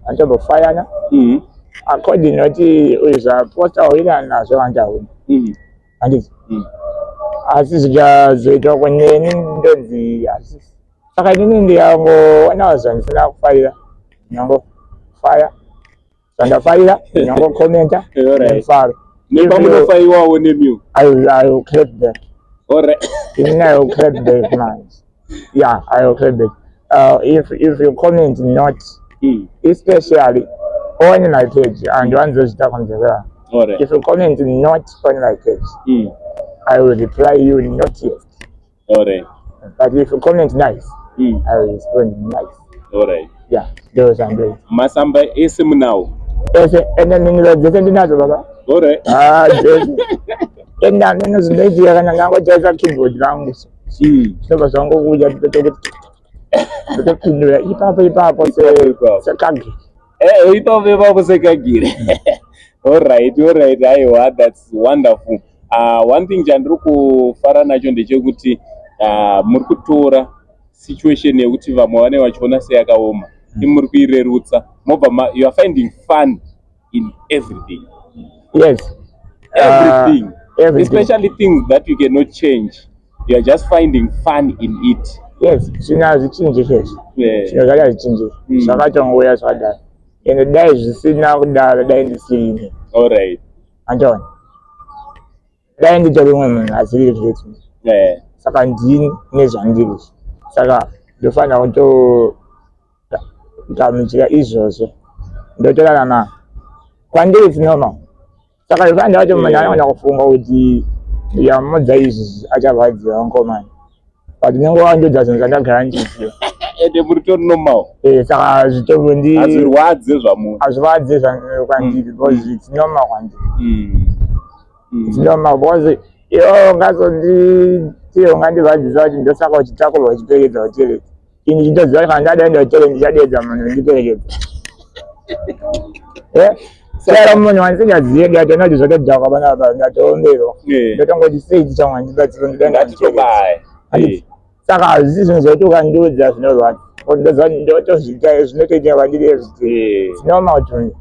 Anto bofayana. According to is a poster or na so anja woni. And asizija zejo kwenye ndozi asis. Saka nini ndia ngo anazo nsina kufaya. Nyango fire. Sanda fire, nyango commenter. Fire. Never fire wa nemi. I will clip that. Alright. I will clip that man. Yeah, I will clip it. If you comment not especially on my page and one those that on the ground. Alright. If you comment not on my page, I will reply you not yet. Alright. But if you comment nice, I will respond nice. Alright. Yeah, those are great. Masamba SM now. Yes, and then you know the thing that's about. Alright. And then you know the lady and I'm going to just keyboard language. So was on go with the Alright, aiwa, that's wonderful. One thing Jandruku fara nacho ndechekuti muri kutora situation yekuti vamwe vane vachiona seyakaoma muri kuirerutsa mobva you are finding fun in everything. Yes, everything, especially things that you cannot change. You are just finding fun in it. Yes, sina zichinje kesho. Sina gala zichinje. Sakato ngoya swada. In the days sina kudala dayi sini. Alright. Anton. Dayi ndijolo ngoma asiri kitu. Saka ndini nezandiri. Saka ndofana ukuthi ngamjira izozo. Ndotola lama. Kwande is normal. Saka ifanda ukuthi manje na kufunga ukuthi ya modza izvi achavadzi vankomana. But nengo wanjo dzazonzanda guarantee. Ende muri to normal. Saka zvitoro ndi azvirwadze zvamunhu. Azvirwadze kwandiri because it's normal kwandiri. It's normal because yo ngazondi tiyo ngandivadzisa kuti ndosaka uchitakurwa uchiperedza hoteleti. Ini chitoziva kana ndadaenda hoteleti ndichadedza munhu ndiperekedza. Saka munhu wandisingazive ndatonoti zvotodhakwa panapa ndatoomberwa. Ndotongoti sei tichawa ndibatsiro ndidaenda ndatobai. Saka hazvisi zvinhu zvoti ukandiudza zvinorwadza. Ndozva ndotozviita zvinotoita kwandiri everyday. It's normal to me.